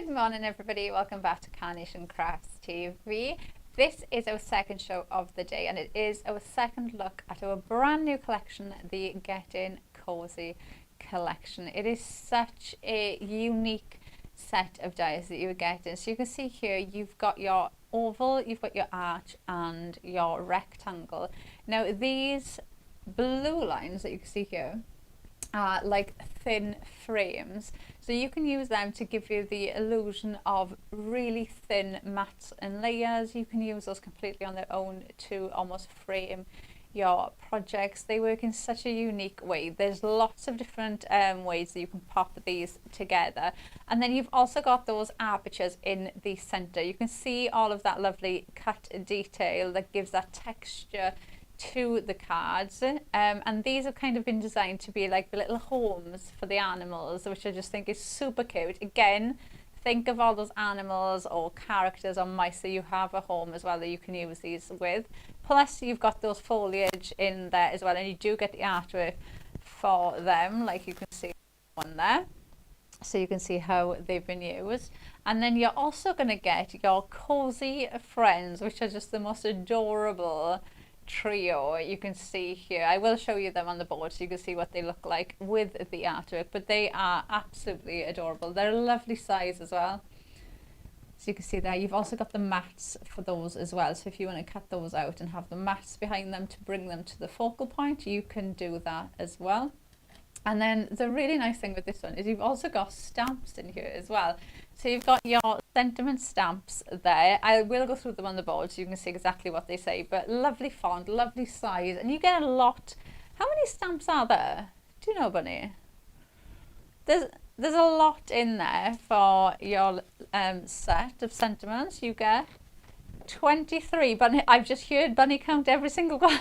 Good morning everybody, welcome back to Carnation Crafts TV. This is our second show of the day and it is our second look at our brand new collection, the Getting Cosy collection. It is such a unique set of dies that you're getting. So you can see here you've got your oval, you've got your arch and your rectangle. Now these blue lines that you can see here are like thin frames, so you can use them to give you the illusion of really thin mats and layers. You can use those completely on their own to almost frame your projects. They work in such a unique way. There's lots of different ways that you can pop these together, and then you've also got those apertures in the center. You can see all of that lovely cut detail that gives that texture to the cards, and these have kind of been designed to be like the little homes for the animals, which I just think is super cute. Again, think of all those animals or characters or mice that you have a home as well that you can use these with. Plus you've got those foliage in there as well, and you do get the artwork for them, like you can see on there, so you can see how they've been used. And then you're also going to get your cozy friends, which are just the most adorable trio you can see here. I will show you them on the board so you can see what they look like with the artwork, but they are absolutely adorable. They're a lovely size as well, so you can see there. You've also got the mats for those as well, so if you want to cut those out and have the mats behind them to bring them to the focal point, you can do that as well. And then the really nice thing with this one is you've also got stamps in here as well. So you've got your sentiment stamps there. I will go through them on the board so you can see exactly what they say, but lovely font, lovely size, and you get a lot. How many stamps are there? Do you know, Bunny? There's a lot in there for your set of sentiments. You get 23. Bunny, I've just heard Bunny count every single one.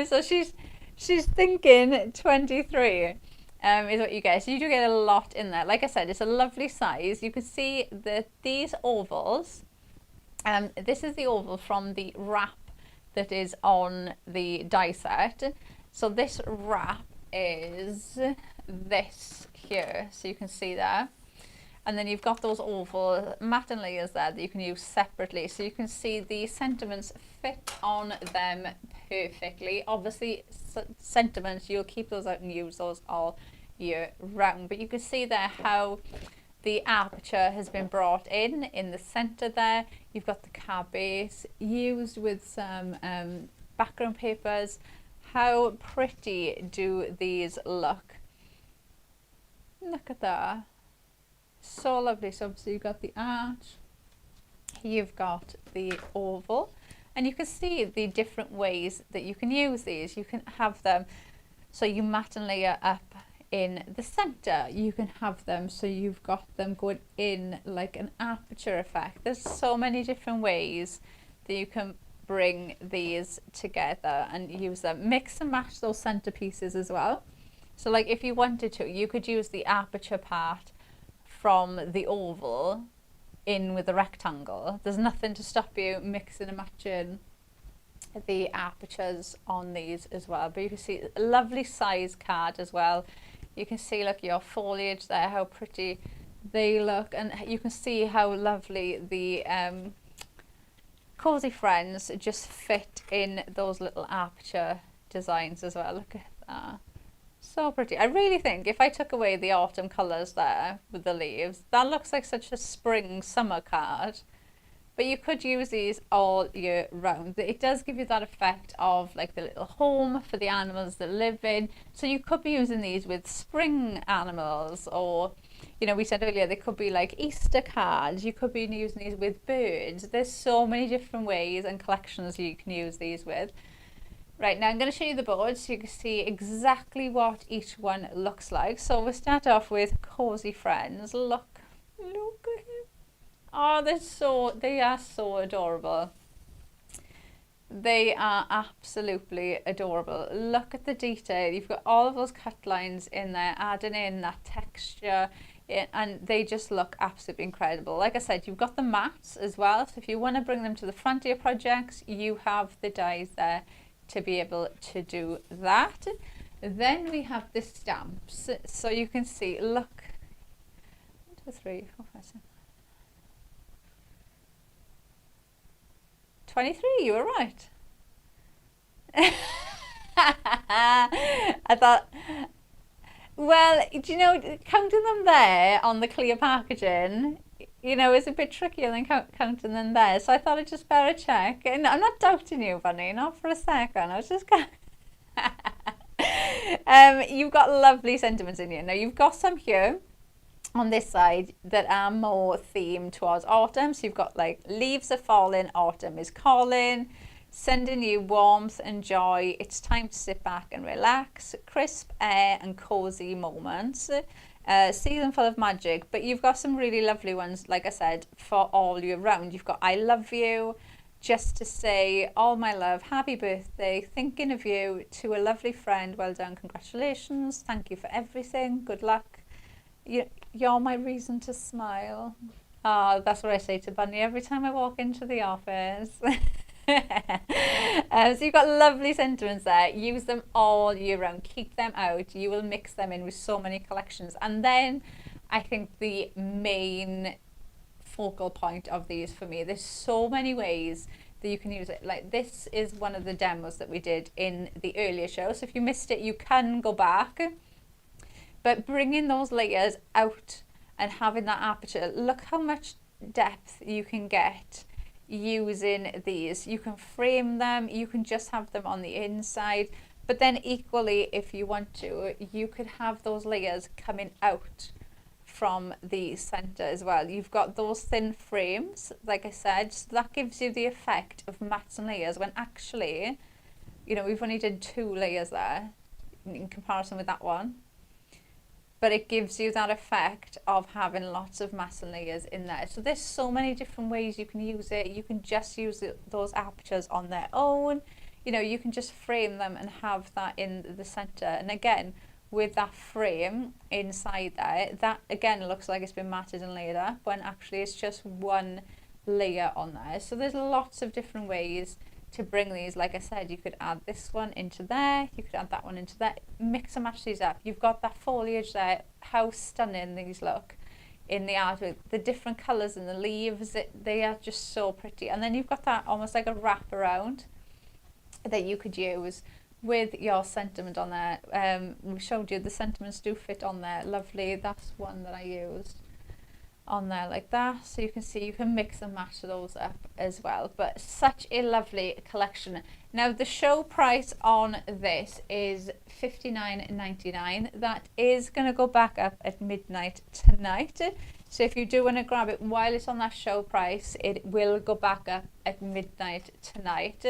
So she's thinking 23 is what you get. So you do get a lot in there. Like I said, it's a lovely size. You can see that these ovals, this is the oval from the wrap that is on the die set. So this wrap is this here, so you can see there. And then you've got those oval mat and layers there that you can use separately, so you can see the sentiments fit on them perfectly. Obviously sentiments, you'll keep those out and use those all year round, but you can see there how the aperture has been brought in the center there. You've got the card base used with some background papers. How pretty do these look? Look at that. So lovely. So obviously you've got the arch, you've got the oval, and you can see the different ways that you can use these. You can have them so you mat and layer up in the center. You can have them so you've got them going in like an aperture effect. There's so many different ways that you can bring these together and use them. Mix and match those center pieces as well. So like if you wanted to, you could use the aperture part from the oval in with the rectangle. There's nothing to stop you mixing and matching the apertures on these as well. But you can see a lovely size card as well. You can see look your foliage there, how pretty they look, and you can see how lovely the cozy friends just fit in those little aperture designs as well. Look at that. So pretty. I really think if I took away the autumn colours there with the leaves, that looks like such a spring summer card. But you could use these all year round. It does give you that effect of like the little home for the animals that live in. So you could be using these with spring animals, or, you know, we said earlier they could be like Easter cards. You could be using these with birds. There's so many different ways and collections you can use these with. Right, now I'm going to show you the board so you can see exactly what each one looks like. So we'll start off with Cozy Friends. Look at him. Oh, they are so adorable. They are absolutely adorable. Look at the detail. You've got all of those cut lines in there, adding in that texture, and they just look absolutely incredible. Like I said, you've got the mats as well. So if you want to bring them to the front of your projects, you have the dies there to be able to do that. Then we have the stamps, so you can see, look, 2, 3, 4, 5, 6. 23, you were right. I thought, well, do you know, counting them there on the clear packaging, you know, is a bit trickier than counting them there. So I thought I'd just better check. And I'm not doubting you, Bunny, not for a second. I was just going. You've got lovely sentiments in here. Now, you've got some here on this side that are more themed towards autumn. So you've got like leaves are falling, autumn is calling, sending you warmth and joy. It's time to sit back and relax. Crisp air and cozy moments. Season full of magic. But you've got some really lovely ones, like I said, for all year round. You've got I love you, just to say all my love, happy birthday, thinking of you, to a lovely friend, well done, congratulations, thank you for everything, good luck. You're my reason to smile. Oh, that's what I say to Bunny every time I walk into the office. So you've got lovely sentiments there. Use them all year round. Keep them out. You will mix them in with so many collections. And then I think the main focal point of these for me, there's so many ways that you can use it. Like this is one of the demos that we did in the earlier show. So if you missed it, you can go back. But bringing those layers out and having that aperture, look how much depth you can get using these. You can frame them, you can just have them on the inside, but then equally, if you want to, you could have those layers coming out from the center as well. You've got those thin frames, like I said, so that gives you the effect of mats and layers, when actually, you know, we've only did 2 layers there in comparison with that one. But it gives you that effect of having lots of mats and layers in there. So there's so many different ways you can use it. You can just use those apertures on their own. You know, you can just frame them and have that in the center. And again, with that frame inside there, that again looks like it's been matted and layered up, when actually it's just one layer on there. So there's lots of different ways to bring these. Like I said, you could add this one into there, you could add that one into there, mix and match these up. You've got that foliage there, how stunning these look in the artwork, the different colours in the leaves, they are just so pretty. And then you've got that almost like a wrap around that you could use with your sentiment on there. We showed you the sentiments do fit on there, lovely. That's one that I used on there like that, so you can see you can mix and match those up as well. But such a lovely collection. Now the show price on this is $59.99. that is going to go back up at midnight tonight, so if you do want to grab it while it's on that show price, it will go back up at midnight tonight.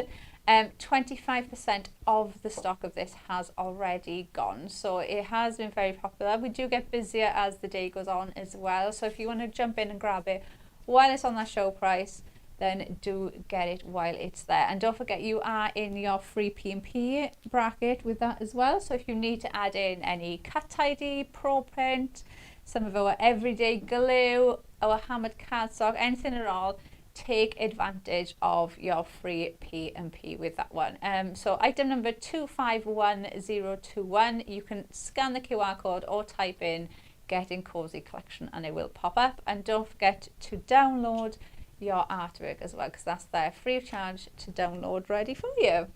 25% of the stock of this has already gone, so it has been very popular. We do get busier as the day goes on as well, so if you want to jump in and grab it while it's on that show price, then do get it while it's there. And don't forget, you are in your free P&P bracket with that as well, so if you need to add in any cut tidy, pro print, some of our everyday glue, our hammered cardstock, anything at all, take advantage of your free P&P with that one. So item number 251021, you can scan the QR code or type in Getting Cozy Collection and it will pop up. And don't forget to download your artwork as well, because that's there free of charge to download, ready for you.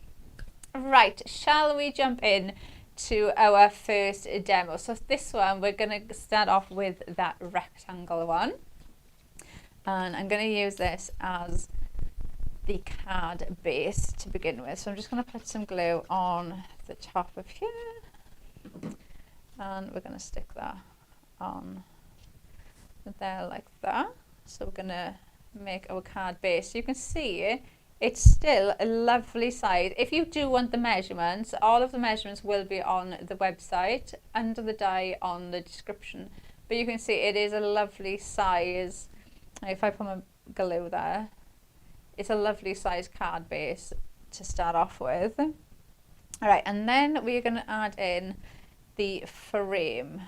Right, shall we jump in to our first demo? So this one, we're going to start off with that rectangle one. And I'm going to use this as the card base to begin with. So I'm just going to put some glue on the top of here. And we're going to stick that on there like that. So we're going to make our card base. You can see it's still a lovely size. If you do want the measurements, all of the measurements will be on the website, under the die on the description. But you can see it is a lovely size. If I put my glue there, it's a lovely size card base to start off with. All right, and then we're going to add in the frame.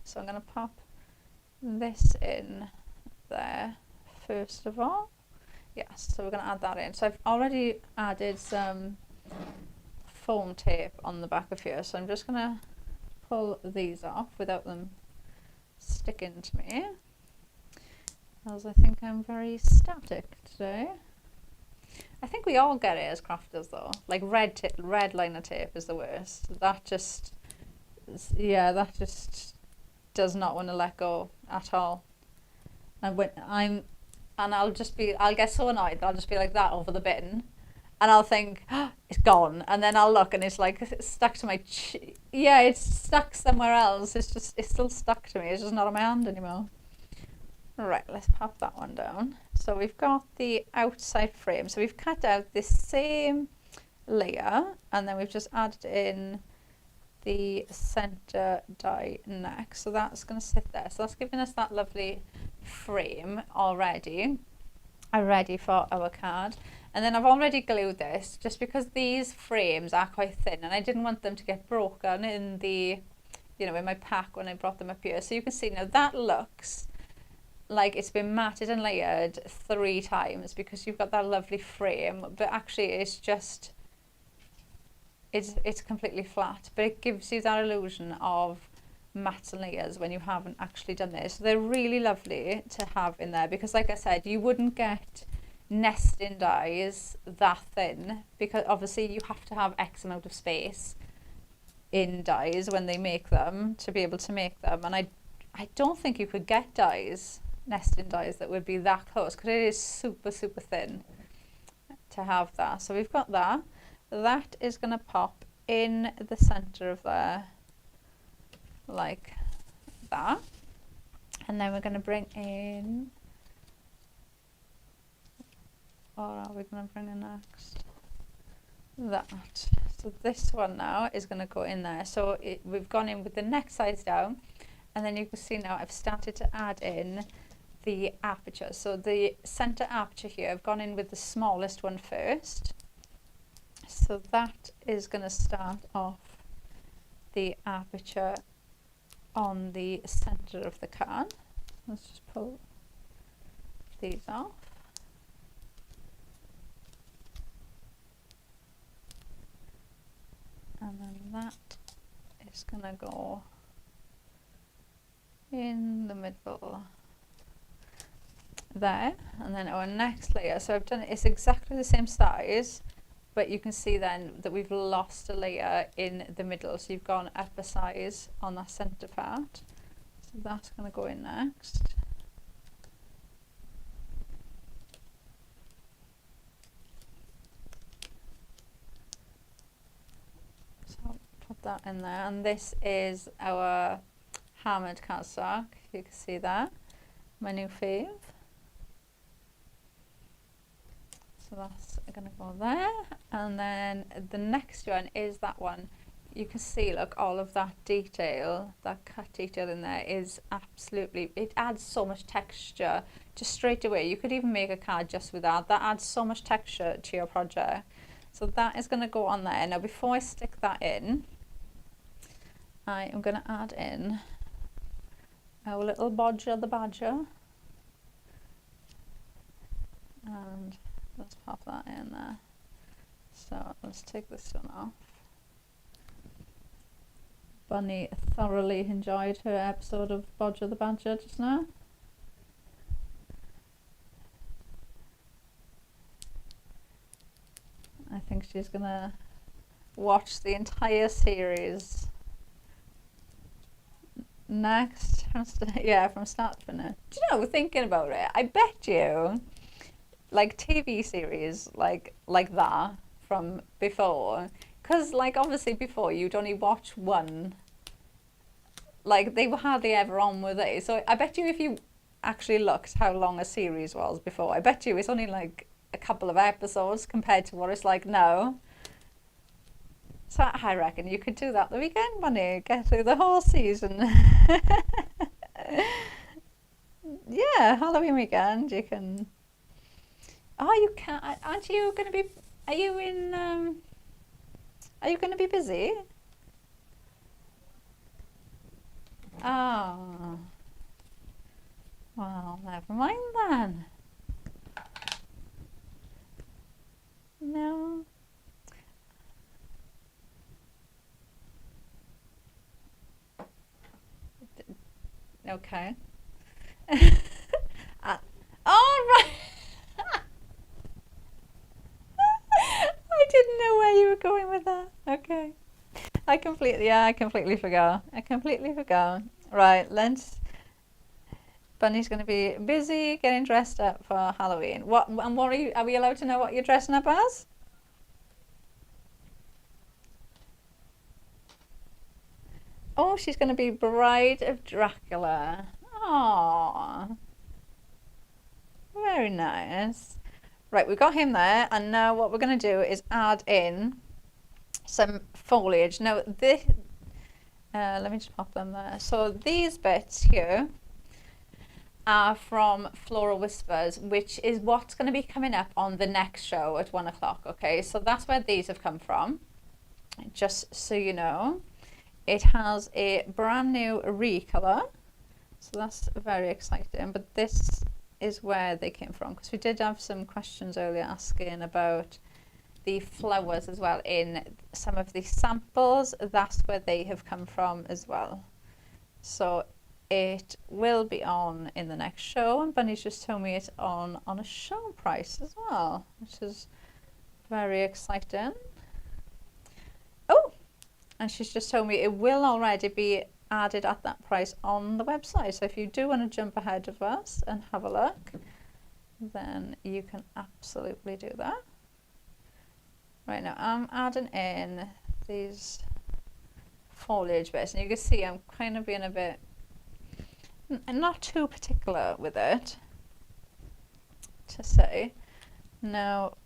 So I'm going to pop this in there first of all. Yes, so we're going to add that in. So I've already added some foam tape on the back of here, so I'm just going to pull these off without them sticking to me. As I think I'm very static today. I think we all get it as crafters though. Like red liner tape is the worst. That just, yeah, that just does not want to let go at all. And I'll get so annoyed that I'll just be like that over the bin, and I'll think, oh, it's gone, and then I'll look and it's like it's stuck to my yeah, it's stuck somewhere else. It's still stuck to me. It's just not on my hand anymore. Right, let's pop that one down. So we've got the outside frame. So we've cut out this same layer, and then we've just added in the center die next. So that's going to sit there. So that's giving us that lovely frame already, ready for our card. And then I've already glued this just because these frames are quite thin, and I didn't want them to get broken in the, in my pack when I brought them up here. So you can see now that looks like it's been matted and layered 3 times because you've got that lovely frame, but actually it's just, it's completely flat, but it gives you that illusion of mats and layers when you haven't actually done this. So they're really lovely to have in there because, like I said, you wouldn't get nesting dies that thin because obviously you have to have X amount of space in dies when they make them to be able to make them, and I don't think you could get dies, nesting dies, that would be that close because it is super thin to have that. So we've got that. That is going to pop in the center of there like that, and then we're going to bring in, what are we going to bring in next? That. So this one now is going to go in there. So we've gone in with the neck size down, and then you can see now I've started to add in the aperture. So the center aperture here, I've gone in with the smallest one first. So that is going to start off the aperture on the center of the card. Let's just pull these off. And then that is going to go in the middle there. And then our next layer, so I've done it's exactly the same size, but you can see then that we've lost a layer in the middle, so you've gone up a size on that center part. So that's going to go in next. So I'll put that in there, and this is our hammered cardstock. You can see that, my new fave. So that's going to go there, and then the next one is that one. You can see, look, all of that detail, that cut detail in there is absolutely, it adds so much texture just straight away. You could even make a card just with that. That adds so much texture to your project. So that is going to go on there. Now before I stick that in, I am going to add in our little Bodger the Badger, and let's pop that in there. So let's take this one off. Bunny thoroughly enjoyed her episode of Bodger the Badger just now. I think she's gonna watch the entire series next. Yeah, from start to finish. Do you know, thinking about it, I bet you like TV series like that from before, because like obviously before you'd only watch one, like they were hardly ever on, were they? So I bet you if you actually looked how long a series was before, I bet you it's only like a couple of episodes compared to what it's like now. So I reckon you could do that the weekend, Bunny, get through the whole season. Yeah, Halloween weekend you can. Oh, you can. Aren't you going to be? Are you in? Are you going to be busy? Oh. Well, never mind then. No. Okay. I completely forgot. I completely forgot. Right, Bunny's going to be busy getting dressed up for Halloween. What are we allowed to know what you're dressing up as? Oh, she's going to be Bride of Dracula. Oh, very nice. Right, we've got him there, and now what we're going to do is add in some foliage. Now, this, let me just pop them there. So these bits here are from Floral Whispers, which is what's going to be coming up on the next show at 1 o'clock. Okay, so that's where these have come from, just so you know. It has a brand new recolor, so that's very exciting. But this is where they came from, because we did have some questions earlier asking about the flowers as well in some of the samples. That's where they have come from as well. So it will be on in the next show, and Bunny's just told me it's on a show price as well, which is very exciting. Oh, and she's just told me it will already be added at that price on the website. So if you do want to jump ahead of us and have a look, then you can absolutely do that. Right, now I'm adding in these foliage bits, and you can see I'm kind of being a bit not too particular with it, to say. Now,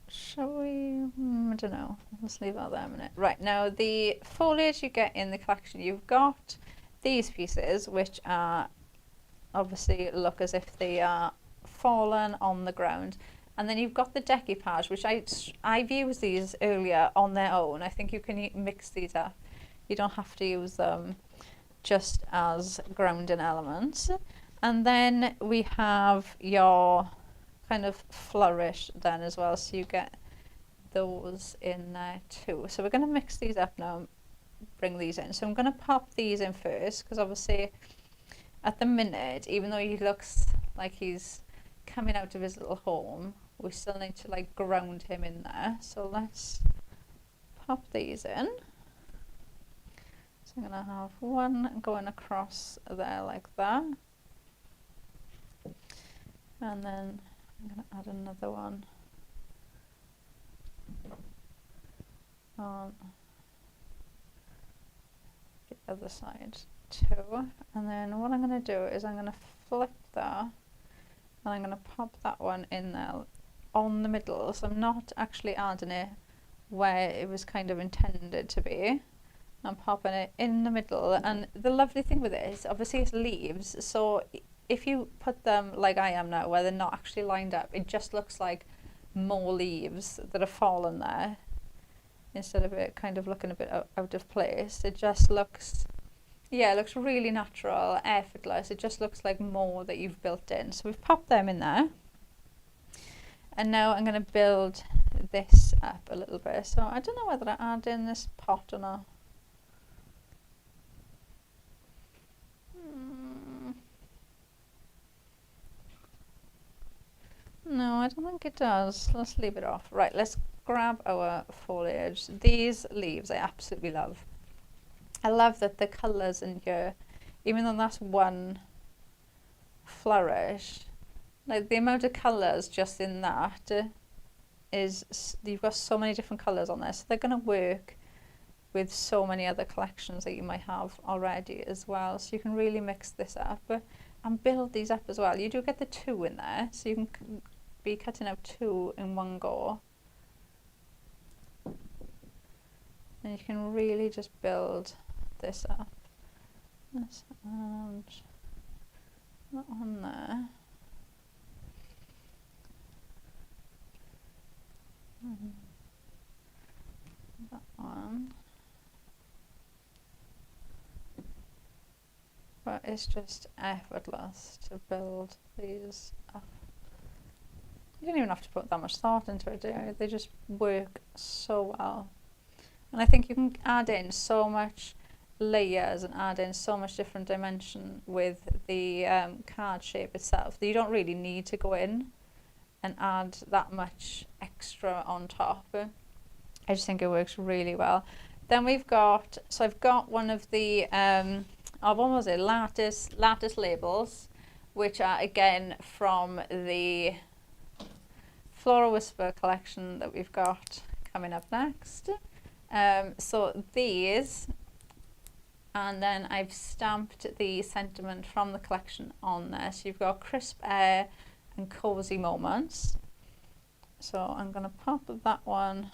shall we? I don't know. Let's leave that there a minute. Right, now the foliage you get in the collection, you've got these pieces, which are obviously look as if they are fallen on the ground. And then you've got the decoupage, which I've used these earlier on their own. I think you can mix these up. You don't have to use them just as grounding elements. And then we have your kind of flourish then as well, so you get those in there too. So we're going to mix these up now, bring these in. So I'm going to pop these in first, because obviously at the minute, even though he looks like he's coming out of his little home, we still need to like ground him in there. So let's pop these in. So I'm going to have one going across there like that, and then I'm going to add another one on the other side too. And then what I'm going to do is I'm going to flip that, and I'm going to pop that one in there on the middle. So I'm not actually adding it where it was kind of intended to be. I'm popping it in the middle. And the lovely thing with it is obviously it's leaves, so if you put them like I am now, where they're not actually lined up, it just looks like more leaves that have fallen there, instead of it kind of looking a bit out of place. It just looks, yeah, it looks really natural, effortless. It just looks like more that you've built in. So we've popped them in there, and now I'm going to build this up a little bit. So I don't know whether I add in this pot or not. No, I don't think it does. Let's leave it off. Right, let's grab our foliage. These leaves I absolutely love. I love that the colours in here, even though that's one flourish, like the amount of colours just in that is, you've got so many different colours on there, so they're going to work with so many other collections that you might have already as well. So you can really mix this up and build these up as well. You do get the two in there, so you can be cutting out two in one go. And you can really just build this up. Let's add that one there. That one. But it's just effortless to build these up. You don't even have to put that much thought into it, do you? They just work so well. And I think you can add in so much layers and add in so much different dimension with the card shape itself that you don't really need to go in and add that much extra on top. I just think it works really well. Then we've got, so I've got one of the, what was it, lattice labels, which are again from the Flora Whisper collection that we've got coming up next. So these, and then I've stamped the sentiment from the collection on there. So you've got crisp air and cozy moments. So I'm going to pop that one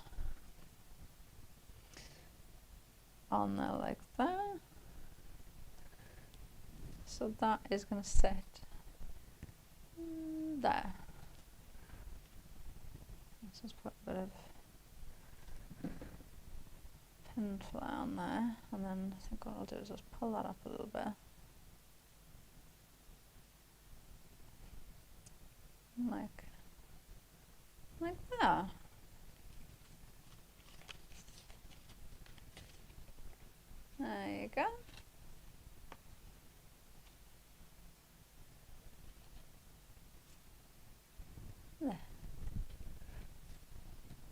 on there like that. So that is going to sit there. Let's just put a bit of pin flare on there, and then I think what I'll do is just pull that up a little bit. Like that. There you go. There.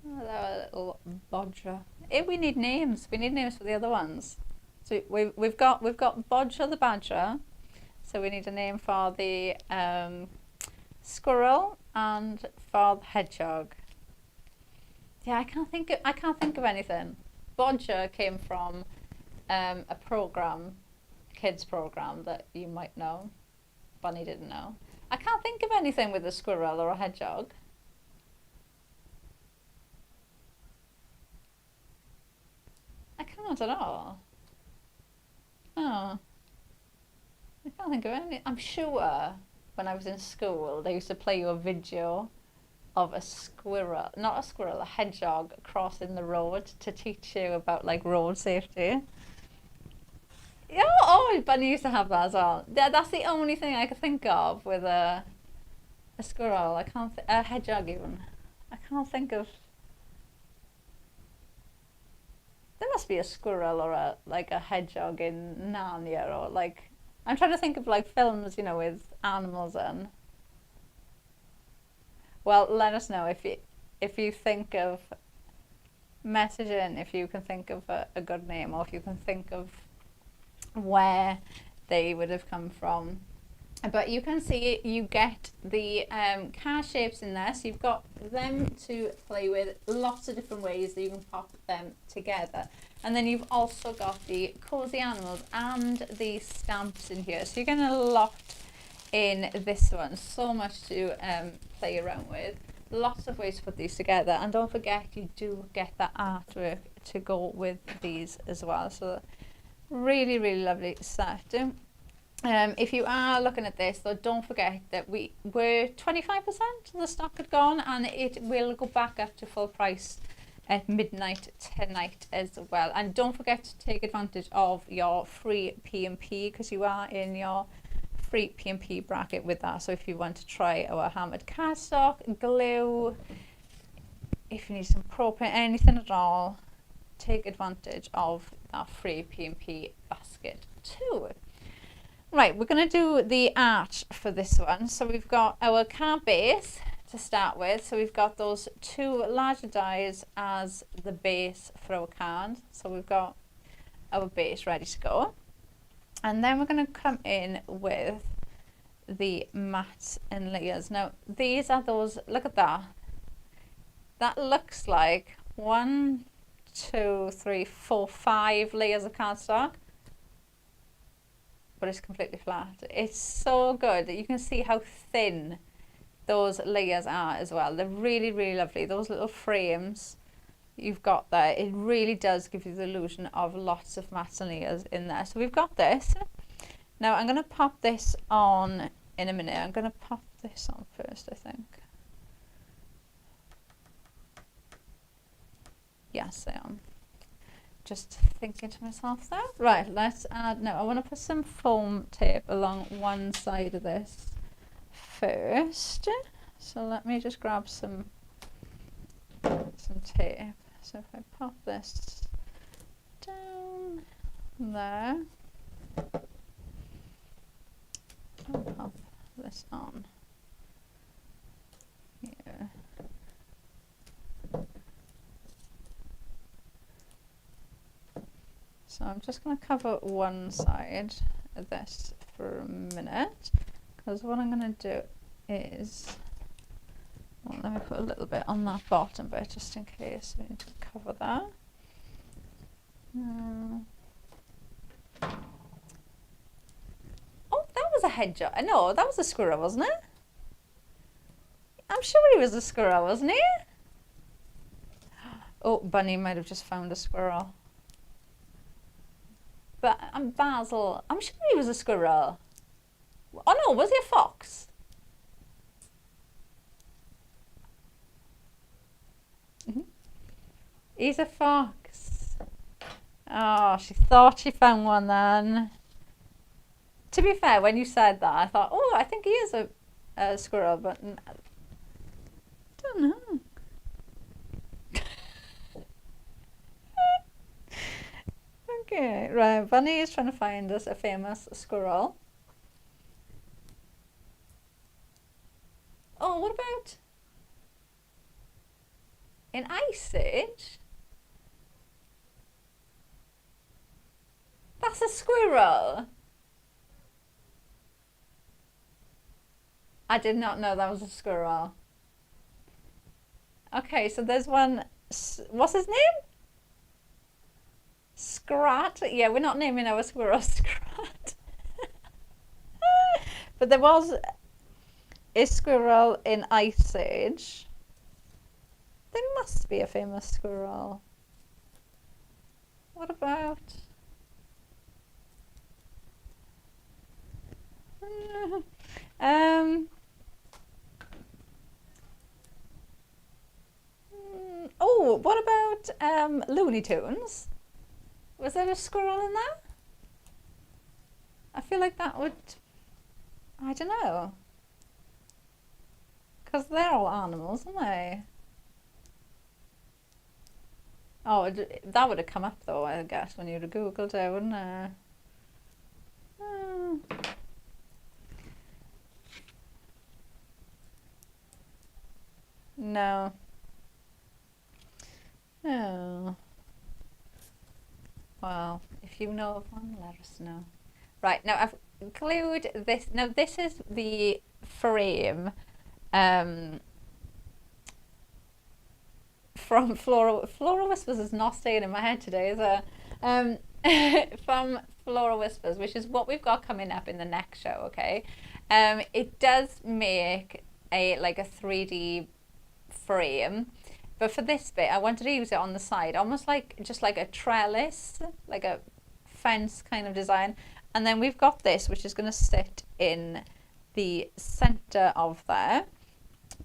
Oh, that little bodger. We need names. We need names for the other ones. So we've got Bodger the badger. So we need a name for the squirrel and for the hedgehog. Yeah, I can't think of anything. Bodger came from a program, kids program that you might know. Bunny didn't know. I can't think of anything with a squirrel or a hedgehog. I can't at all. Oh. I can't think of any. I'm sure when I was in school they used to play you a video of a squirrel, not a squirrel, a hedgehog crossing the road to teach you about like road safety. Yeah, oh, Bunny used to have that as well. That's the only thing I could think of with a squirrel. I can't, a hedgehog even. I can't think of. There must be a squirrel or a hedgehog in Narnia, or like, I'm trying to think of like films, you know, with animals in. Well, let us know if you think of, message in if you can think of a good name, or if you can think of where they would have come from. But you can see you get the car shapes in there, so you've got them to play with, lots of different ways that you can pop them together. And then you've also got the cozy animals and the stamps in here, so you're getting a lot in this one. So much to play around with, lots of ways to put these together. And don't forget, you do get that artwork to go with these as well. So really, really lovely set. If you are looking at this, though, don't forget that we were 25% of the stock had gone, and it will go back up to full price at midnight tonight as well. And don't forget to take advantage of your free P&P, because you are in your free P&P bracket with that. So if you want to try our hammered cardstock, glue, if you need some propane, anything at all, take advantage of that free P&P basket too. Right, we're going to do the art for this one. So we've got our card base to start with. So we've got those two larger dies as the base for our card. So we've got our base ready to go. And then we're going to come in with the mats and layers. Now, these are those, look at that. That looks like 1, 2, 3, 4, 5 layers of cardstock. But it's completely flat. It's so good. You can see how thin those layers are as well. They're really, really lovely. Those little frames you've got there, it really does give you the illusion of lots of mats and layers in there. So we've got this. Now I'm going to pop this on in a minute. I'm going to pop this on first, I think. Yes, I am. Just thinking to myself there. Right, let's add, now I want to put some foam tape along one side of this first. So let me just grab some tape. So if I pop this down there, I'll pop this on here. So I'm just going to cover one side of this for a minute, because what I'm going to do is, well, let me put a little bit on that bottom bit just in case we need to cover that. Oh, that was a hedgehog. No, that was a squirrel, wasn't it? I'm sure he was a squirrel, wasn't he? Oh, Bunny might have just found a squirrel. But Basil, I'm sure he was a squirrel. Oh no, was he a fox? He's a fox. Oh, she thought she found one then. To be fair, when you said that, I thought, oh, I think he is a squirrel, but I don't know. Okay, right. Bunny is trying to find us a famous squirrel. Oh, what about in Ice Age? That's a squirrel. I did not know that was a squirrel. Okay, so there's one. What's his name? Scrat. Yeah, we're not naming our squirrel Scrat. But there was a squirrel in Ice Age. There must be a famous squirrel. What about? Oh, what about Looney Tunes? Was there a squirrel in that? I feel like that would, I don't know. Because they're all animals, aren't they? Oh, that would have come up though, I guess, when you'd have Googled it, wouldn't it? No. Oh. Well, if you know of one, let us know. Right, now I've glued this. Now this is the frame from Flora Whispers is not staying in my head today, is it? From Flora Whispers, which is what we've got coming up in the next show, okay? It does make a 3D frame, but for this bit I wanted to use it on the side, almost like just like a trellis, like a fence kind of design. And then we've got this, which is going to sit in the center of there.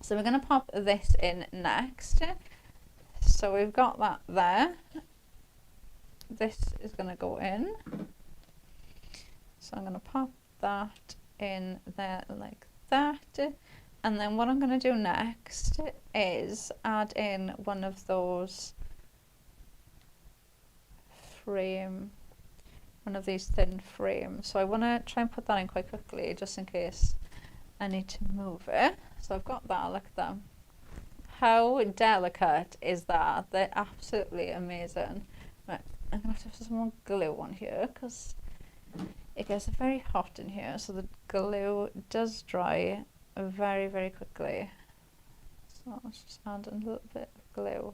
So we're going to pop this in next. So we've got that there. This is going to go in. So I'm going to pop that in there like that. And then what I'm going to do next is add in one of those one of these thin frames. So I want to try and put that in quite quickly just in case I need to move it. So I've got that, look at them. How delicate is that? They're absolutely amazing. Right, I'm going to have to have some more glue on here because it gets very hot in here, so the glue does dry very, very quickly. So let's just add a little bit of glue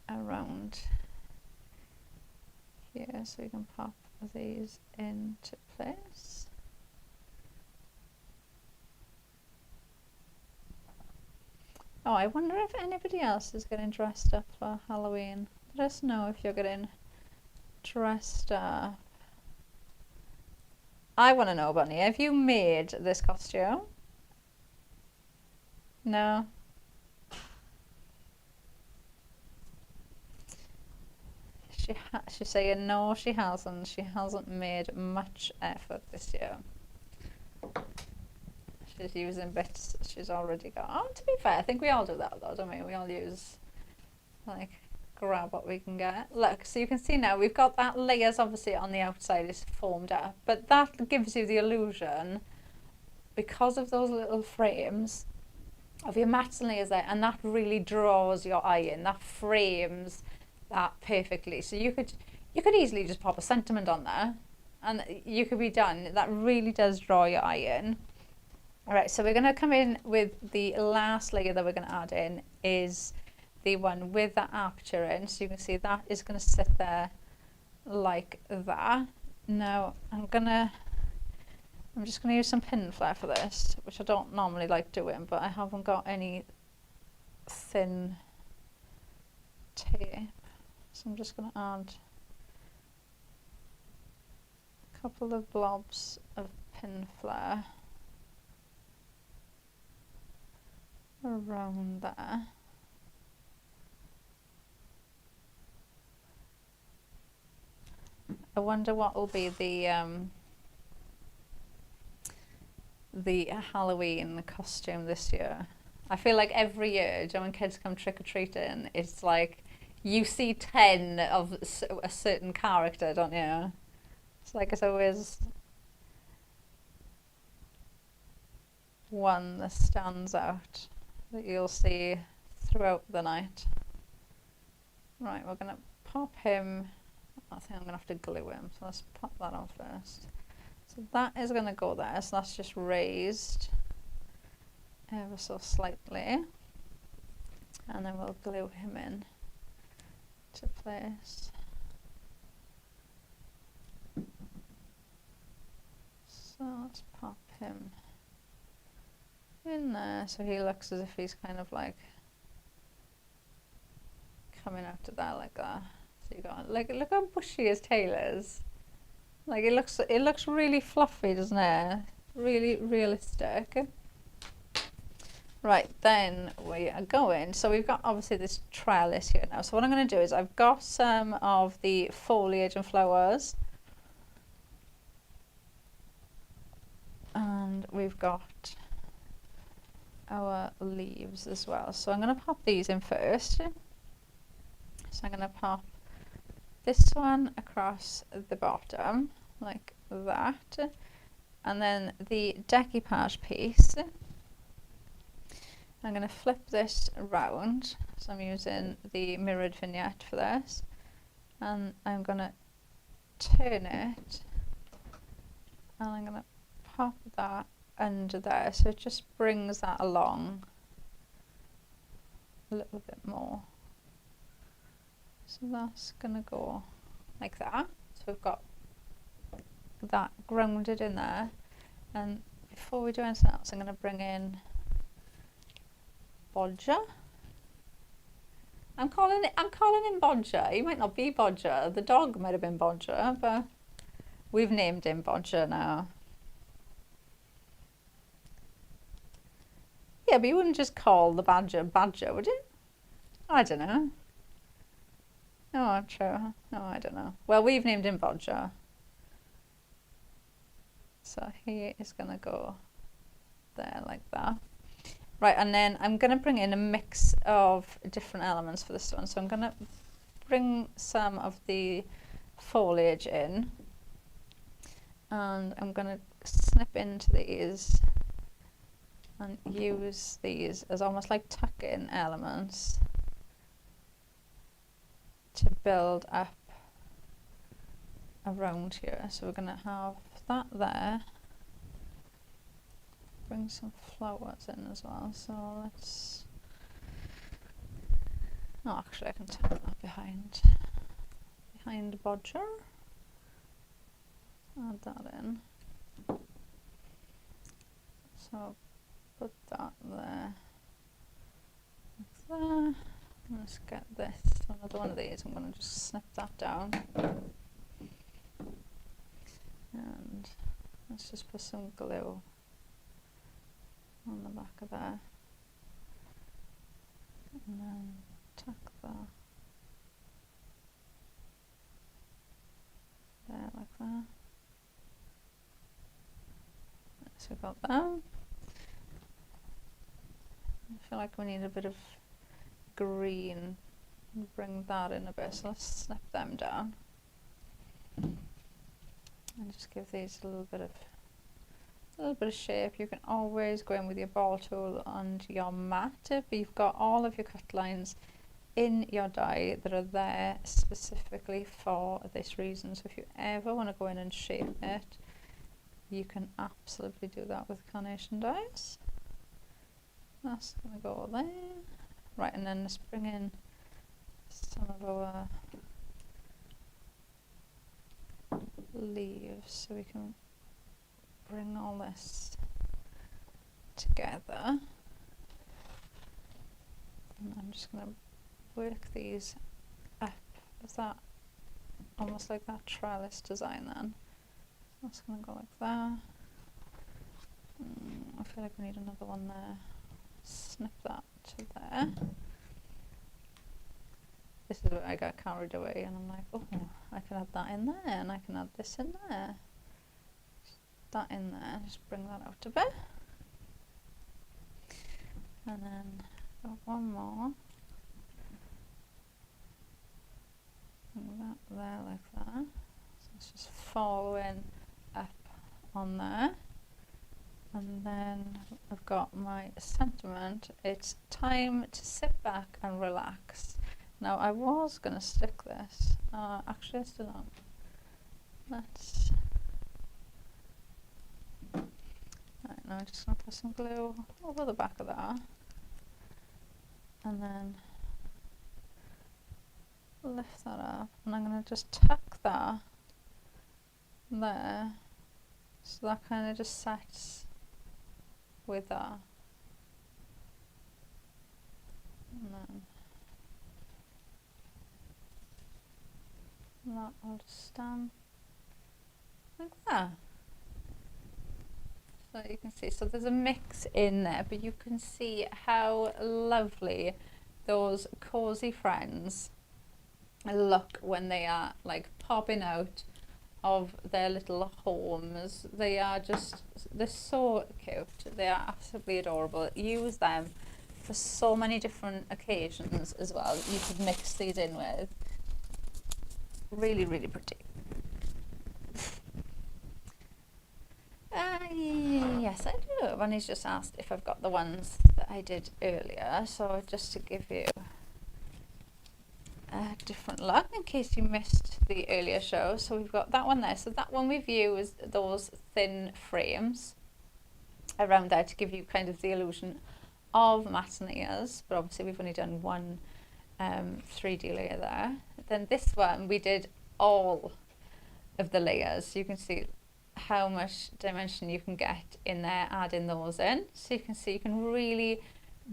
around here so we can pop these into place. Oh, I wonder if anybody else is getting dressed up for Halloween. Let us know if you're getting dressed up. I want to know, Bunny, have you made this costume? No? She's saying no, she hasn't. She hasn't made much effort this year. She's using bits she's already got. Oh, to be fair, I think we all do that though, don't we? We all use, like, grab what we can get. Look, so you can see now we've got that layers obviously on the outside is formed up, but that gives you the illusion, because of those little frames, of your mats and layers there, and that really draws your eye in. That frames that perfectly. So you could easily just pop a sentiment on there and you could be done. That really does draw your eye in. All right, so we're going to come in with the last layer that we're going to add in is the one with that aperture in. So you can see that is going to sit there like that. Now I'm just going to use some pin flare for this, which I don't normally like doing, but I haven't got any thin tape. So I'm just going to add a couple of blobs of pin flare around there. I wonder what will be the Halloween costume this year. I feel like every year, when kids come trick-or-treating, it's like you see 10 of a certain character, don't you? It's like it's always one that stands out that you'll see throughout the night. Right, we're going to pop him. I think I'm going to have to glue him, so let's pop that on first. So that is going to go there, so that's just raised ever so slightly. And then we'll glue him in to place. So let's pop him in there so he looks as if he's kind of like coming out of there like that. So you got like, look how bushy his tail is. Like it looks really fluffy, doesn't it? Really realistic. Right, then we are going. So we've got obviously this trellis here now. So what I'm going to do is I've got some of the foliage and flowers. And we've got our leaves as well. So I'm going to pop these in first. So I'm going to pop this one across the bottom like that, and then the decoupage piece, I'm going to flip this around. So I'm using the mirrored vignette for this, and I'm going to turn it, and I'm going to pop that under there, so it just brings that along a little bit more. So that's going to go like that. So we've got that grounded in there. And before we do anything else, I'm going to bring in Bodger. I'm calling him Bodger. He might not be Bodger. The dog might have been Bodger, but we've named him Bodger now. Yeah, but you wouldn't just call the badger Badger, would you? I don't know. Oh, true. No, I don't know. Well, we've named him Bodger. So he is going to go there like that. Right, and then I'm going to bring in a mix of different elements for this one. So I'm going to bring some of the foliage in. And I'm going to snip into these and use these as almost like tuck-in elements to build up around here. So we're going to have that there. Bring some flowers in as well. So let's. Oh, actually, I can tuck that behind Bodger. Add that in. So put that there. Like that. Let's get this, another one of these. I'm going to just snip that down. And let's just put some glue on the back of there. And then tuck that there like that. So we've got that. I feel like we need a bit of green. Bring that in a bit, so let's snip them down and just give these a little bit of shape. You can always go in with your ball tool and your mat if you've got all of your cut lines in your die that are there specifically for this reason. So if you ever want to go in and shape it, you can absolutely do that with carnation dies. That's going to go there. Right, and then let's bring in some of our leaves so we can bring all this together. And I'm just going to work these up as that, almost like that trellis design then. That's going to go like that. I feel like we need another one there. Snip that to there. This is where I got carried away and I'm like, oh, I can add that in there and I can add this in there. That in there, just bring that out a bit. And then got one more. Bring that there like that. So it's just following up on there. And then I've got my sentiment. It's time to sit back and relax. Now I was going to stick this. Actually I still am. Let's... Right, now I'm just going to put some glue over the back of that. And then lift that up. And I'm going to just tuck that there. So that kind of just sets with that. And then that will just stand like that. So you can see, so there's a mix in there, but you can see how lovely those cozy friends look when they are like popping out of their little homes. They are just, they're so cute. They are absolutely adorable. Use them for so many different occasions as well. You could mix these in with. Really, really pretty. Yes, I do. Bunny's just asked if I've got the ones that I did earlier. So just to give you a different look in case you missed the earlier show. So we've got that one there. So that one we've used those thin frames around there to give you kind of the illusion of matte layers. But obviously we've only done one 3D layer there. Then this one we did all of the layers. So you can see how much dimension you can get in there, adding those in. So you can see you can really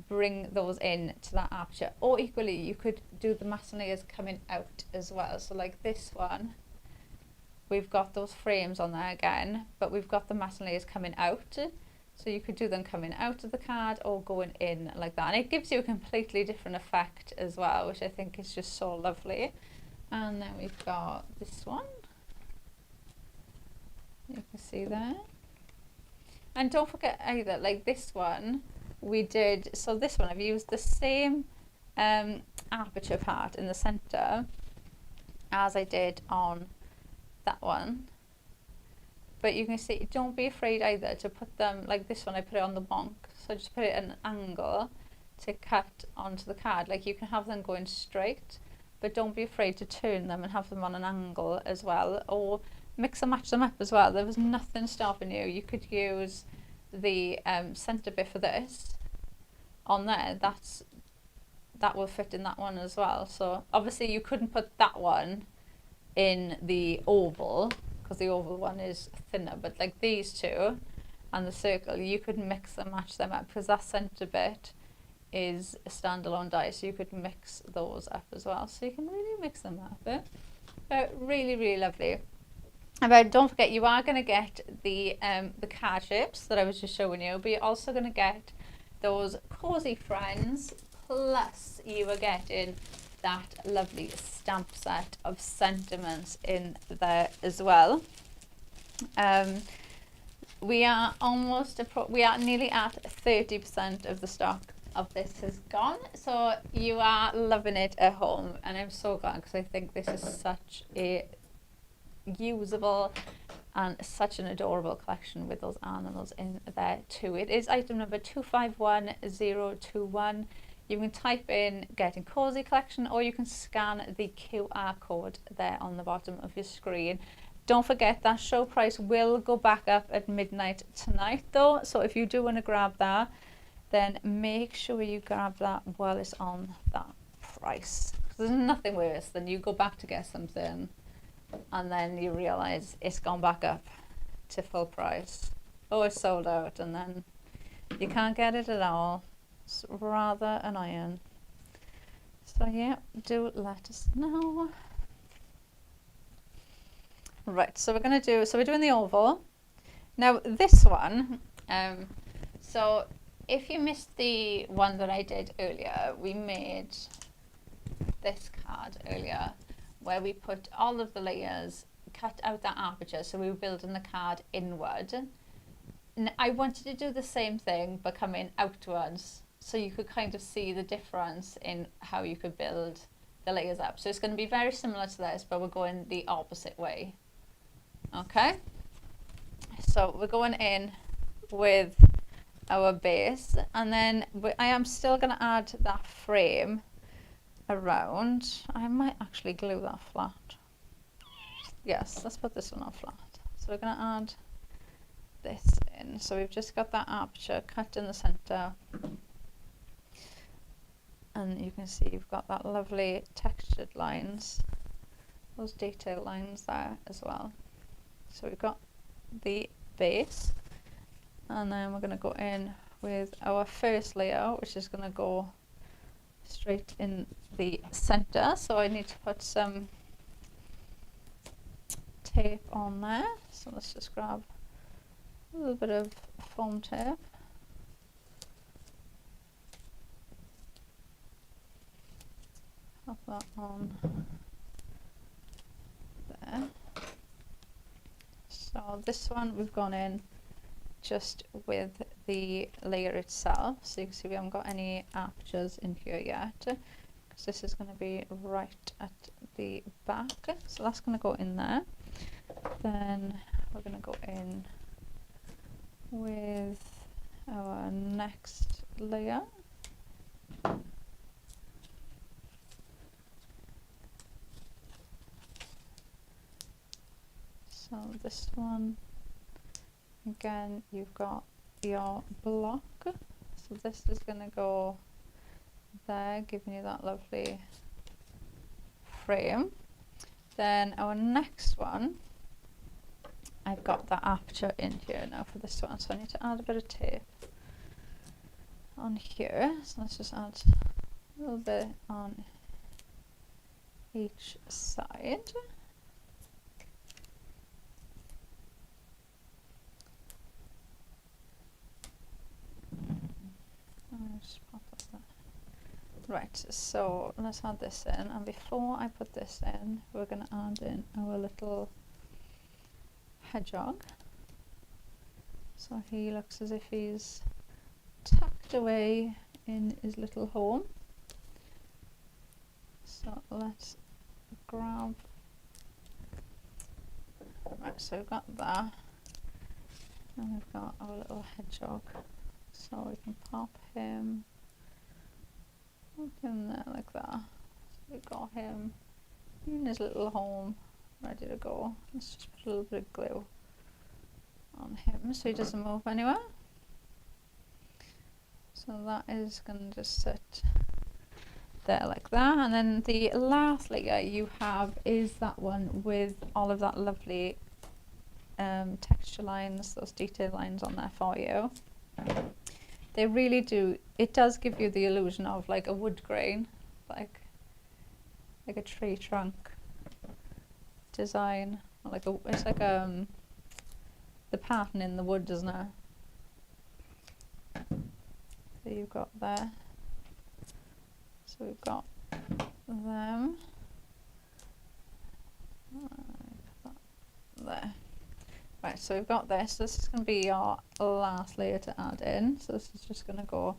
bring those in to that aperture. Or equally you could do the matte layers coming out as well. So like this one, we've got those frames on there again, but we've got the matte layers coming out. So you could do them coming out of the card or going in like that. And it gives you a completely different effect as well, which I think is just so lovely. And then we've got this one. You can see there. And don't forget either, like this one, we did, so this one I've used the same aperture part in the center as I did on that one. But you can see, don't be afraid either to put them, like this one I put it on the bonk, so just put it at an angle to cut onto the card. Like you can have them going straight, but don't be afraid to turn them and have them on an angle as well, or mix and match them up as well. There was nothing stopping you. You could use the center bit for this on there. That will fit in that one as well. So obviously you couldn't put that one in the oval because the oval one is thinner, but like these two and the circle, you could mix and match them up because that center bit is a standalone die, so you could mix those up as well. So you can really mix them up. Really, really lovely. But don't forget, you are going to get the card shapes that I was just showing you, but you're also going to get those cozy friends, plus you are getting that lovely stamp set of sentiments in there as well. We are nearly at 30% of the stock of this has gone, so you are loving it at home, and I'm so glad because I think this is such a usable and such an adorable collection with those animals in there too. It is item number 251021. You can type in Getting Cosy collection, or you can scan the QR code there on the bottom of your screen. Don't forget that show price will go back up at midnight tonight though, so if you do want to grab that, then make sure you grab that while it's on that price. There's nothing worse than you go back to get something and then you realize it's gone back up to full price. Oh, it's sold out, and then you can't get it at all. It's rather annoying. So yeah, do let us know. Right, so we're doing the oval. Now this one, so if you missed the one that I did earlier, we made this card earlier where we put all of the layers, cut out that aperture, so we were building the card inward. And I wanted to do the same thing but coming outwards, so you could kind of see the difference in how you could build the layers up. So it's going to be very similar to this, but we're going the opposite way. Okay, so we're going in with our base, and then I am still going to add that frame around. I might actually glue that flat. Yes, let's put this one on flat. So we're going to add this in. So we've just got that aperture cut in the center, and you can see you've got that lovely textured lines, those detail lines there as well. So we've got the base, and then we're going to go in with our first layer, which is going to go straight in the center. So I need to put some tape on there. So let's just grab a little bit of foam tape. Pop that on there. So this one we've gone in just with the layer itself, so you can see we haven't got any apertures in here yet, because this is going to be right at the back. So that's going to go in there. Then we're going to go in with our next layer. So this one, again, you've got your block, so this is going to go there, giving you that lovely frame. Then our next one, I've got that aperture in here now for this one, so I need to add a bit of tape on here. So let's just add a little bit on each side. Just pop that there. Right, so let's add this in, and before I put this in, we're going to add in our little hedgehog. So he looks as if he's tucked away in his little home. So let's grab, right, so we've got that, and we've got our little hedgehog. So we can pop him up in there like that. So we've got him in his little home, ready to go. Let's just put a little bit of glue on him so he doesn't move anywhere. So that is going to just sit there like that. And then the last layer you have is that one with all of that lovely texture lines, those detail lines on there for you. They really do, it does give you the illusion of like a wood grain, like a tree trunk design, or like it's like the pattern in the wood, isn't it? So you've got there. So we've got them. There. Right, so we've got this. This is going to be our last layer to add in. So this is just going to go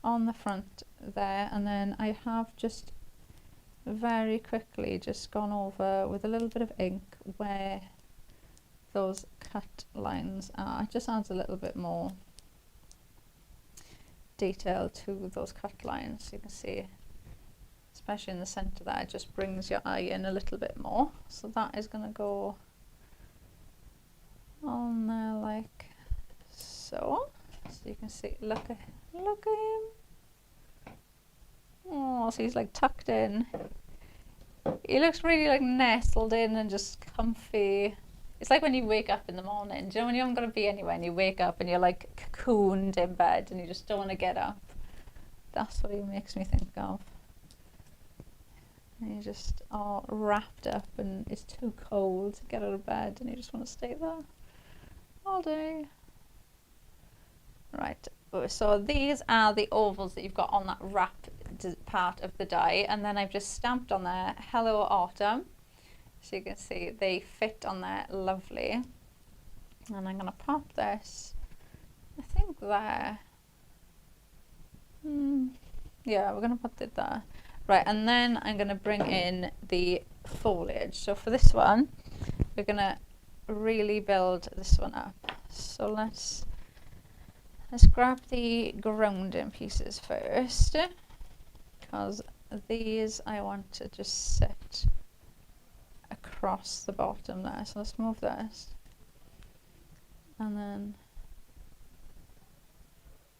on the front there, and then I have just very quickly just gone over with a little bit of ink where those cut lines are. It just adds a little bit more detail to those cut lines. You can see, especially in the center there, it just brings your eye in a little bit more. So that is going to go on there like so. So you can see, look at him. Oh, so he's like tucked in. He looks really like nestled in and just comfy. It's like when you wake up in the morning. Do you know when you haven't got to be anywhere and you wake up and you're like cocooned in bed and you just don't want to get up? That's what he makes me think of. And you're just all wrapped up and it's too cold to get out of bed and you just want to stay there all day. Right, so these are the ovals that you've got on that wrap part of the die, and then I've just stamped on there Hello Autumn, so you can see they fit on there lovely. And I'm going to pop this, I think there, yeah, we're going to put it there. Right, and then I'm going to bring in the foliage. So for this one, we're going to really build this one up. So let's grab the grounding pieces first, because these I want to just sit across the bottom there. So let's move this, and then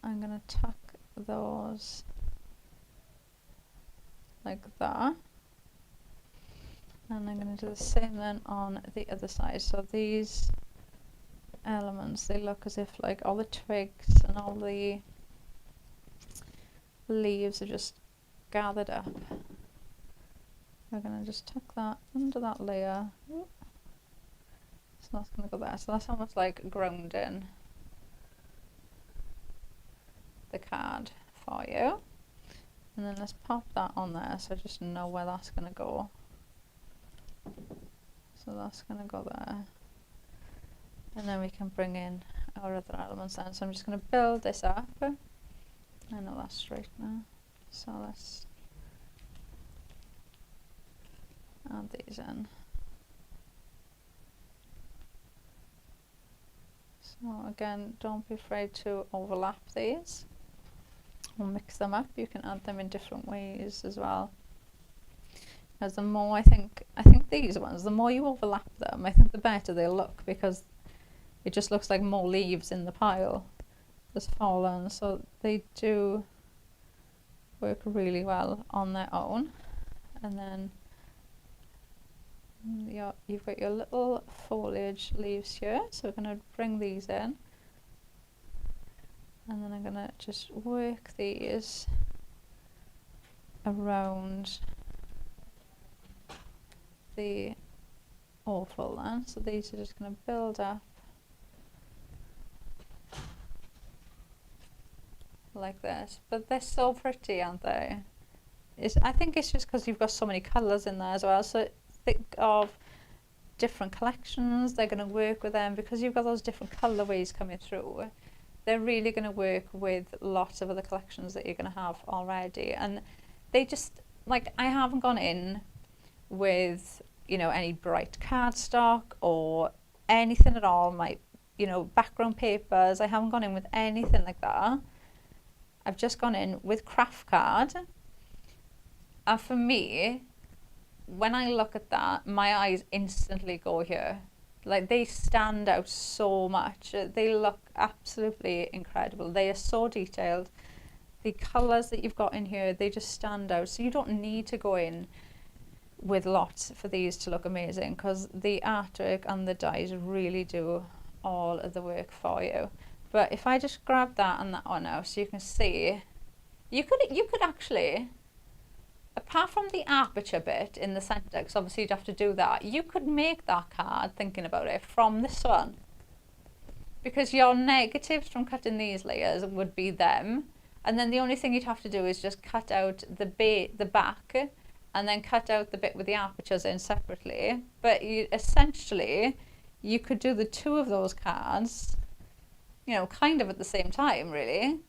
I'm going to tuck those like that, and I'm going to do the same then on the other side. So these elements, they look as if like all the twigs and all the leaves are just gathered up. We're going to just tuck that under that layer. So that's going to go there. So that's almost like grounding the card for you. And then let's pop that on there so I just know where that's going to go. So that's going to go there. And then we can bring in our other elements then. So I'm just going to build this up. I know that's straight now. So let's add these in. So again, don't be afraid to overlap these. We'll mix them up. You can add them in different ways as well. As the more I think these ones, the more you overlap them, I think the better they'll look, because it just looks like more leaves in the pile that's fallen. So they do work really well on their own. And then you've got your little foliage leaves here. So we're going to bring these in. And then I'm going to just work these around the oval then. So these are just going to build up like this. But they're so pretty, aren't they? I think it's just because you've got so many colours in there as well. So think of different collections. They're going to work with them because you've got those different colourways coming through. They're really going to work with lots of other collections that you're going to have already. And they just, like, I haven't gone in with, you know, any bright cardstock or anything at all. My, you know, background papers, I haven't gone in with anything like that. I've just gone in with craft card. And for me, when I look at that, my eyes instantly go here. Like, they stand out so much. They look absolutely incredible. They are so detailed. The colours that you've got in here, they just stand out. So you don't need to go in with lots for these to look amazing, because the artwork and the dies really do all of the work for you. But if I just grab that and that one now, so you can see, you could actually, apart from the aperture bit in the centre, because obviously you'd have to do that, you could make that card, thinking about it, from this one. Because your negatives from cutting these layers would be them. And then the only thing you'd have to do is just cut out the back, and then cut out the bit with the apertures in separately. But essentially, you could do the two of those cards, you know, kind of at the same time, really.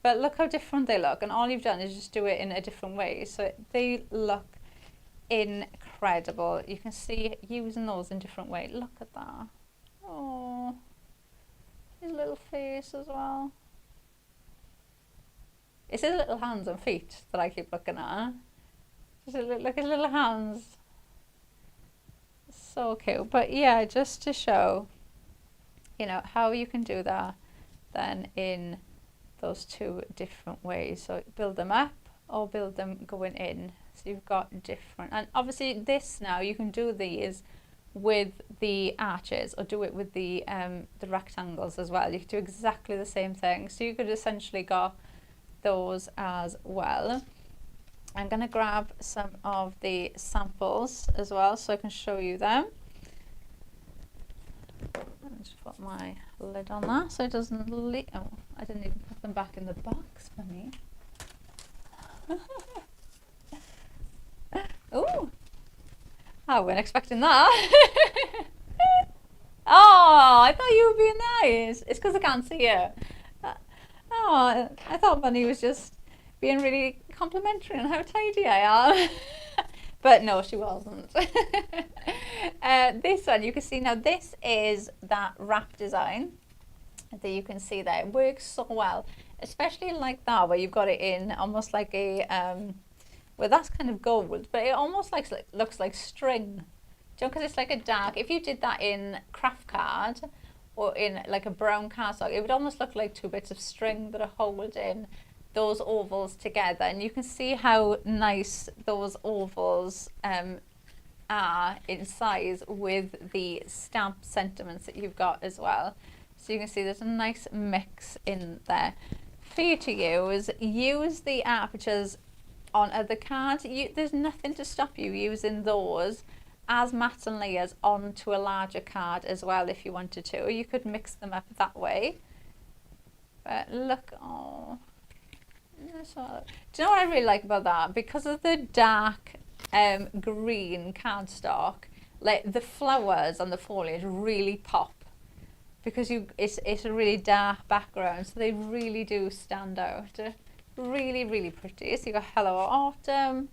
But look how different they look, and all you've done is just do it in a different way. So they look incredible. You can see using those in different ways. Look at that. Oh, his little face as well. It's his little hands and feet that I keep looking at. Just look at his little hands. So cute. But yeah, just to show, you know, how you can do that then in those two different ways. So build them up or build them going in. So you've got different, and obviously this now you can do these with the arches or do it with the rectangles as well. You can do exactly the same thing. So you could essentially go those as well. I'm going to grab some of the samples as well so I can show you them. Let me just put my lid on that so it doesn't leak. Oh, I didn't even put them back in the box for me. Ooh, I wasn't expecting that. Oh, I thought you were being nice. It's because I can't see you. Oh, I thought Bunny was just being really complimentary on how tidy I am. But no, she wasn't. This one, you can see now, this is that wrap design that you can see there. It works so well, especially like that, where you've got it in almost like a, well, that's kind of gold, but it almost looks like string. Do you know, because it's like a dark, if you did that in craft card or in like a brown cardstock, it would almost look like two bits of string that are holding those ovals together. And you can see how nice those ovals are in size with the stamp sentiments that you've got as well. So you can see there's a nice mix in there for you to use. Use the apertures on other cards. There's nothing to stop you using those as mats and layers onto a larger card as well if you wanted to. You could mix them up that way. But look, oh. Do you know what I really like about that? Because of the dark green cardstock, like the flowers on the foliage really pop. Because it's a really dark background, so they really do stand out. Really, really pretty. So you've got Hello Autumn,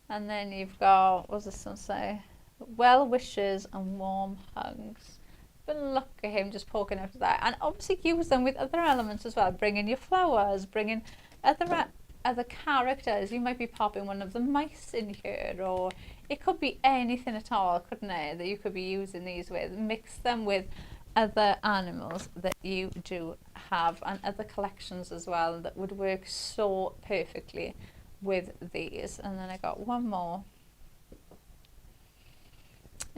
and then you've got, what does this one say? Well wishes and warm hugs. But look at him just poking out of that. And obviously use them with other elements as well. Bring in your flowers, bring in other characters. You might be popping one of the mice in here, or it could be anything at all, couldn't it, that you could be using these with. Mix them with other animals that you do have and other collections as well that would work so perfectly with these. And then I got one more.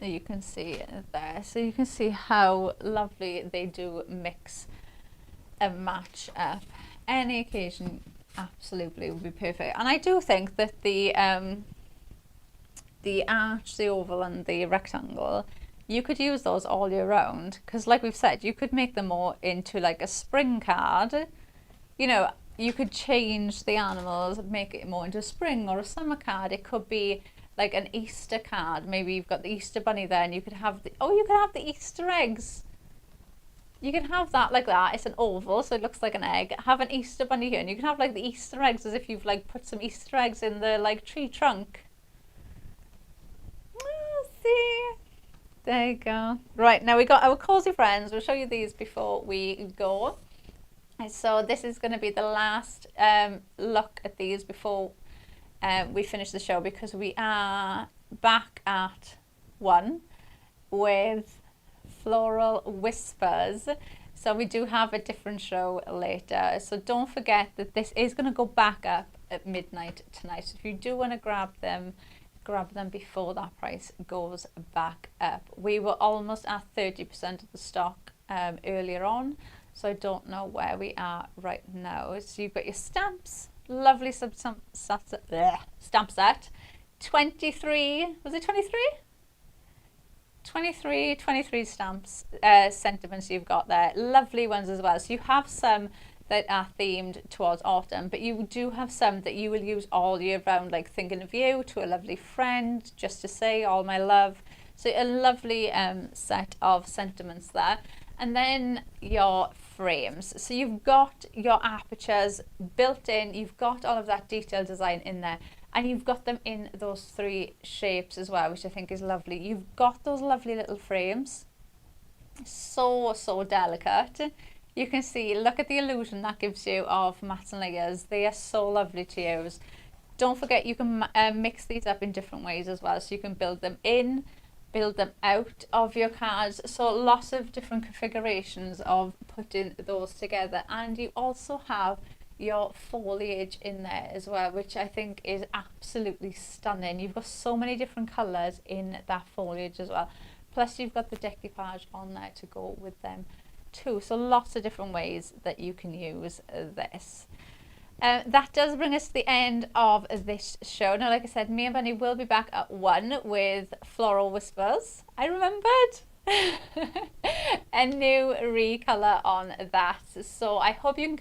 You can see it there. So you can see how lovely they do mix and match up. Any occasion absolutely would be perfect. And I do think that the arch, the oval and the rectangle, you could use those all year round, because like we've said, you could make them more into like a spring card. You know, you could change the animals, make it more into a spring or a summer card. It could be like an Easter card. Maybe you've got the Easter bunny there and you could have the, oh, you could have the Easter eggs. You can have that like that. It's an oval, so it looks like an egg. Have an Easter bunny here, and you can have like the Easter eggs as if you've like put some Easter eggs in the like tree trunk. Oh, see? There you go. Right, now we got our cozy friends. We'll show you these before we go. So this is going to be the last look at these before we finish the show, because we are back at 1 with Floral Whispers. So we do have a different show later. So don't forget that this is going to go back up at midnight tonight. So if you do want to grab them before that price goes back up. We were almost at 30% of the stock earlier on, so I don't know where we are right now. So you've got your stamps, lovely stamp set, 23, was it 23? 23 stamps, sentiments you've got there, lovely ones as well. So you have some that are themed towards autumn, but you do have some that you will use all year round, like thinking of you, to a lovely friend, just to say all my love. So a lovely set of sentiments there. And then your frames. So you've got your apertures built in, you've got all of that detailed design in there, and you've got them in those 3 shapes as well, which I think is lovely. You've got those lovely little frames, so delicate. you can see, look at the illusion that gives you of mats and layers. They are so lovely to use. Don't forget you can mix these up in different ways as well. So you can build them in, build them out of your cards. So lots of different configurations of putting those together. And you also have your foliage in there as well, which I think is absolutely stunning. You've got so many different colours in that foliage as well. Plus you've got the decoupage on there to go with them too. So lots of different ways that you can use this. That does bring us to the end of this show. Now, like I said, me and Bunny will be back at 1 with Floral Whispers. I remembered a new recolour on that. So I hope you can